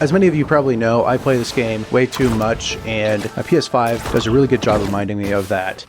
As many of you probably know, I play this game way too much, and my PS5 does a really good job reminding me of that.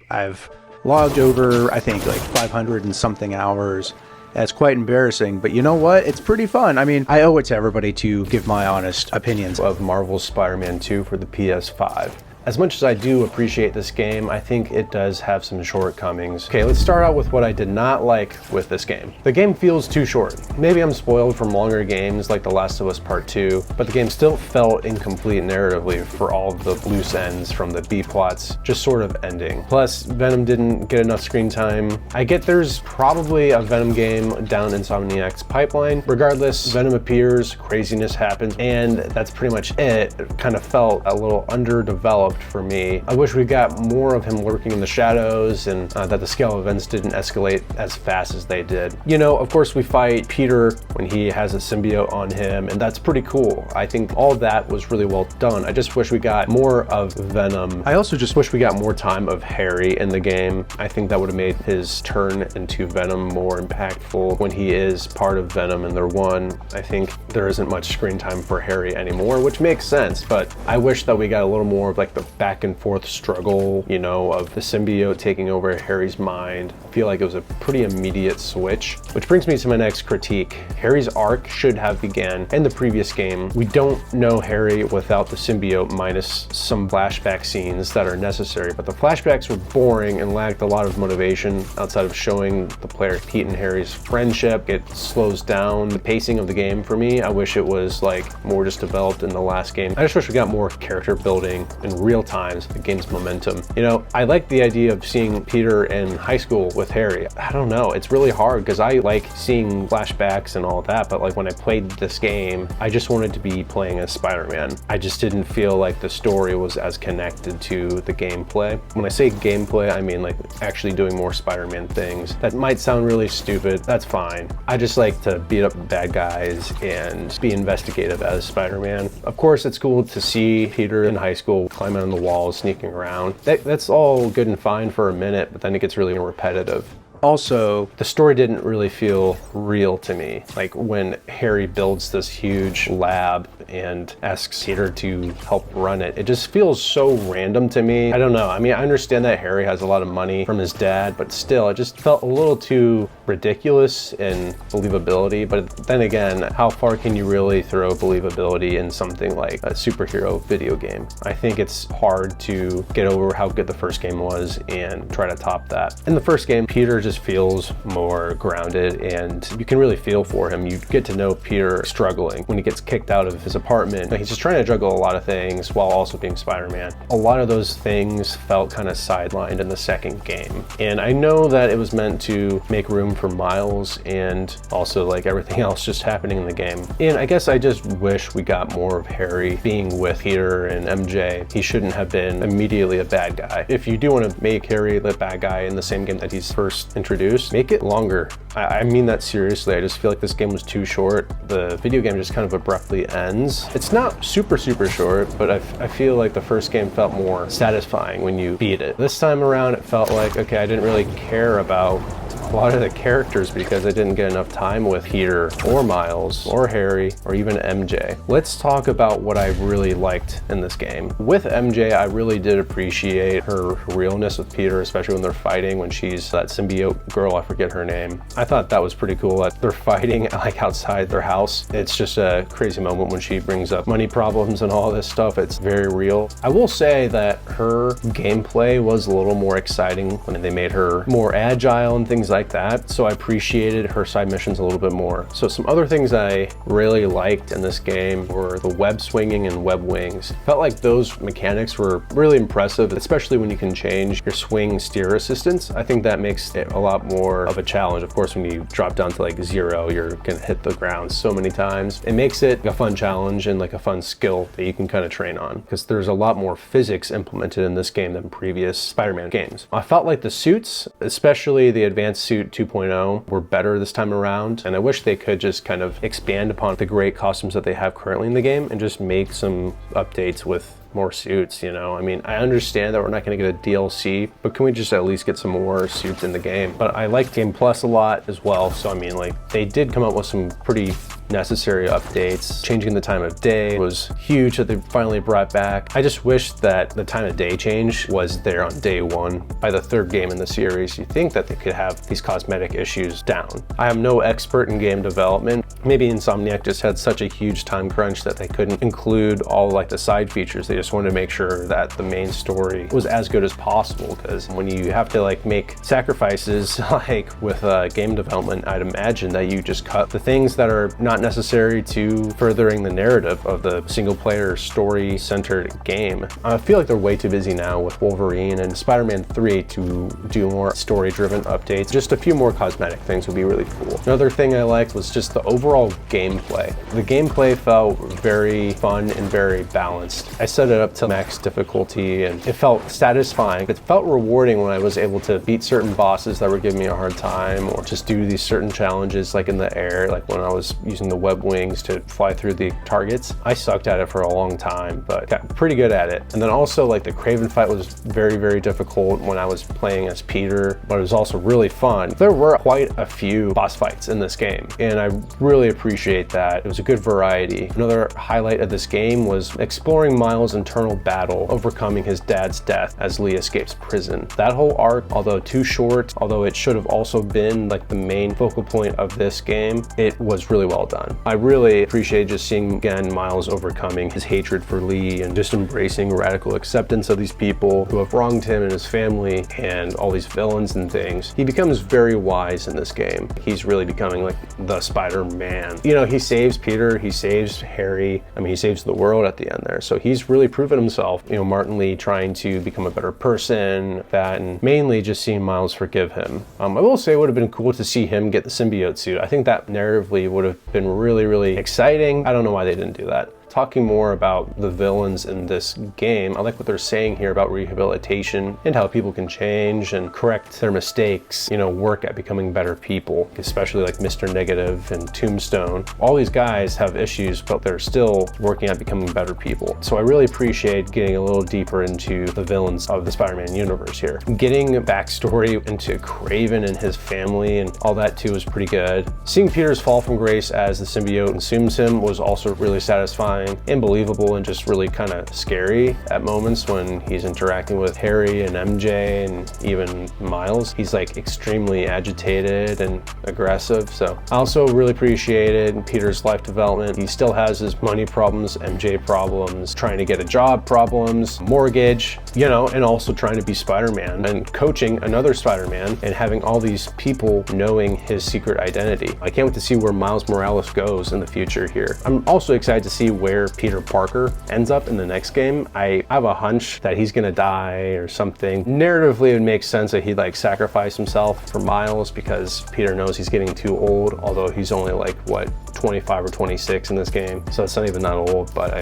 I've logged over, I think, like 500 and something hours. That's quite embarrassing, but you know what? It's pretty fun. I mean, I owe it to everybody to give my honest opinions of Marvel's Spider-Man 2 for the PS5. As much as I do appreciate this game, I think it does have some shortcomings. Okay, let's start out with what I did not like with this game. The game feels too short. Maybe I'm spoiled from longer games like The Last of Us Part 2, but the game still felt incomplete narratively for all of the loose ends from the B-plots just sort of ending. Plus, Venom didn't get enough screen time. I get there's probably a Venom game down Insomniac's pipeline. Regardless, Venom appears, craziness happens, and that's pretty much it. It kind of felt a little underdeveloped for me. I wish we got more of him lurking in the shadows and that the scale of events didn't escalate as fast as they did. You know, of course we fight Peter when he has a symbiote on him, and that's pretty cool. I think all that was really well done. I just wish we got more of Venom. I also just wish we got more time of Harry in the game. I think that would have made his turn into Venom more impactful when he is part of Venom and they're one. I think there isn't much screen time for Harry anymore, which makes sense, but I wish that we got a little more of like the back and forth struggle, you know, of the symbiote taking over Harry's mind. I feel like it was a pretty immediate switch, which brings me to my next critique. Harry's arc should have began in the previous game. We don't know Harry without the symbiote minus some flashback scenes that are necessary, but the flashbacks were boring and lacked a lot of motivation outside of showing the player Pete and Harry's friendship. It slows down the pacing of the game for me. I wish it was like more just developed in the last game. I just wish we got more character building in real times, the game's momentum. You know, I like the idea of seeing Peter in high school with Harry. I don't know, it's really hard because I like seeing flashbacks and all that, but like when I played this game, I just wanted to be playing as Spider-Man. I just didn't feel like the story was as connected to the gameplay. When I say gameplay, I mean like actually doing more Spider-Man things. That might sound really stupid, that's fine. I just like to beat up bad guys and be investigative as Spider-Man. Of course, it's cool to see Peter in high school climbing on the walls, sneaking around. That's all good and fine for a minute, but then it gets really repetitive. Also, the story didn't really feel real to me. Like when Harry builds this huge lab and asks Peter to help run it, it just feels so random to me. I don't know. I mean, I understand that Harry has a lot of money from his dad, but still, it just felt a little too ridiculous in believability. But then again, how far can you really throw believability in something like a superhero video game? I think it's hard to get over how good the first game was and try to top that. In the first game, Peter just feels more grounded and you can really feel for him. You get to know Peter struggling when he gets kicked out of his apartment. He's just trying to juggle a lot of things while also being Spider-Man. A lot of those things felt kind of sidelined in the second game. And I know that it was meant to make room for Miles and also like everything else just happening in the game. And I guess I just wish we got more of Harry being with Peter and MJ. He shouldn't have been immediately a bad guy. If you do want to make Harry the bad guy in the same game that he's first introduced, make it longer. I mean that seriously. I just feel like this game was too short. The video game just kind of abruptly ends. It's not super short, but I feel like the first game felt more satisfying when you beat it. This time around, it felt like, okay, I didn't really care about a lot of the characters because I didn't get enough time with Peter or Miles or Harry or even MJ. Let's talk about what I really liked in this game. With MJ, I really did appreciate her realness with Peter, especially when they're fighting, when she's that symbiote girl, I forget her name. I thought that was pretty cool that they're fighting like outside their house. It's just a crazy moment when she brings up money problems and all this stuff. It's very real. I will say that her gameplay was a little more exciting when they made her more agile and things like that. So I appreciated her side missions a little bit more. So some other things I really liked in this game were the web swinging and web wings. Felt like those mechanics were really impressive, especially when you can change your swing steer assistance. I think that makes it a lot more of a challenge. Of course, when you drop down to like 0, you're gonna hit the ground so many times. It makes it a fun challenge and like a fun skill that you can kind of train on, because there's a lot more physics implemented in this game than previous Spider-Man games. I felt like the suits, especially the advanced suit 2.0, were better this time around, and I wish they could just kind of expand upon the great costumes that they have currently in the game and just make some updates with more suits, you know? I mean, I understand that we're not gonna get a DLC, but can we just at least get some more suits in the game? But I like Game Plus a lot as well, so I mean, like, they did come up with some pretty necessary updates. Changing the time of day was huge that they finally brought back. I just wish that the time of day change was there on day one. By the third game in the series, you think that they could have these cosmetic issues down. I am no expert in game development. Maybe Insomniac just had such a huge time crunch that they couldn't include all like the side features. They just wanted to make sure that the main story was as good as possible, because when you have to like make sacrifices like with game development, I'd imagine that you just cut the things that are not necessary to furthering the narrative of the single player story centered game. I feel like they're way too busy now with Wolverine and Spider-Man 3 to do more story driven updates. Just a few more cosmetic things would be really cool. Another thing I liked was just the overall gameplay. The gameplay felt very fun and very balanced. I set it up to max difficulty and it felt satisfying. It felt rewarding when I was able to beat certain bosses that were giving me a hard time, or just do these certain challenges like in the air, like when I was using the web wings to fly through the targets. I sucked at it for a long time, but got pretty good at it. And then also like the Kraven fight was very, very difficult when I was playing as Peter, but it was also really fun. There were quite a few boss fights in this game, and I really appreciate that. It was a good variety. Another highlight of this game was exploring Miles' internal battle, overcoming his dad's death as Lee escapes prison. That whole arc, although too short, although it should have also been like the main focal point of this game, it was really well done. I really appreciate just seeing again Miles overcoming his hatred for Lee and just embracing radical acceptance of these people who have wronged him and his family and all these villains and things. He becomes very wise in this game. He's really becoming like the Spider-Man. You know, he saves Peter, he saves Harry, I mean, he saves the world at the end there. So he's really proven himself. You know, Martin Lee trying to become a better person, that, and mainly just seeing Miles forgive him. I will say it would have been cool to see him get the symbiote suit. I think that narratively would have been really, really exciting. I don't know why they didn't do that. Talking more about the villains in this game, I like what they're saying here about rehabilitation and how people can change and correct their mistakes, you know, work at becoming better people, especially like Mr. Negative and Tombstone. All these guys have issues, but they're still working at becoming better people. So I really appreciate getting a little deeper into the villains of the Spider-Man universe here. Getting a backstory into Kraven and his family and all that too was pretty good. Seeing Peter's fall from grace as the symbiote consumes him was also really satisfying and believable, and just really kind of scary at moments when he's interacting with Harry and MJ and even Miles. He's like extremely agitated and aggressive. So I also really appreciated Peter's life development. He still has his money problems, MJ problems, trying to get a job problems, mortgage, you know, and also trying to be Spider-Man and coaching another Spider-Man and having all these people knowing his secret identity. I can't wait to see where Miles Morales goes in the future here. I'm also excited to see where Peter Parker ends up in the next game. I have a hunch that he's gonna die or something. Narratively, it makes sense that he'd like sacrifice himself for Miles because Peter knows he's getting too old, although he's only like, what, 25 or 26 in this game. So it's not even that old, but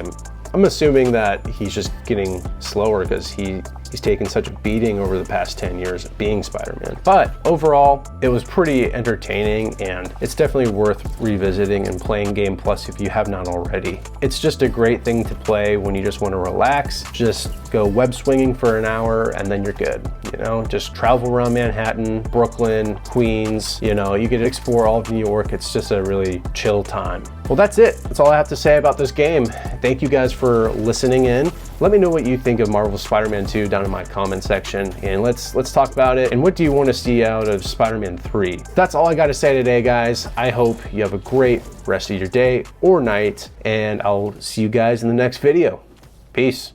I'm assuming that he's just getting slower because he's taken such a beating over the past 10 years of being Spider-Man. But overall, it was pretty entertaining, and it's definitely worth revisiting and playing Game Plus if you have not already. It's just a great thing to play when you just want to relax. Just go web swinging for an hour and then you're good. You know, just travel around Manhattan, Brooklyn, Queens, you know, you could explore all of New York. It's just a really chill time. Well, that's it. That's all I have to say about this game. Thank you guys for listening in. Let me know what you think of Marvel's Spider-Man 2 down in my comment section, and let's talk about it. And what do you want to see out of Spider-Man 3? That's all I got to say today, guys. I hope you have a great rest of your day or night, and I'll see you guys in the next video. Peace.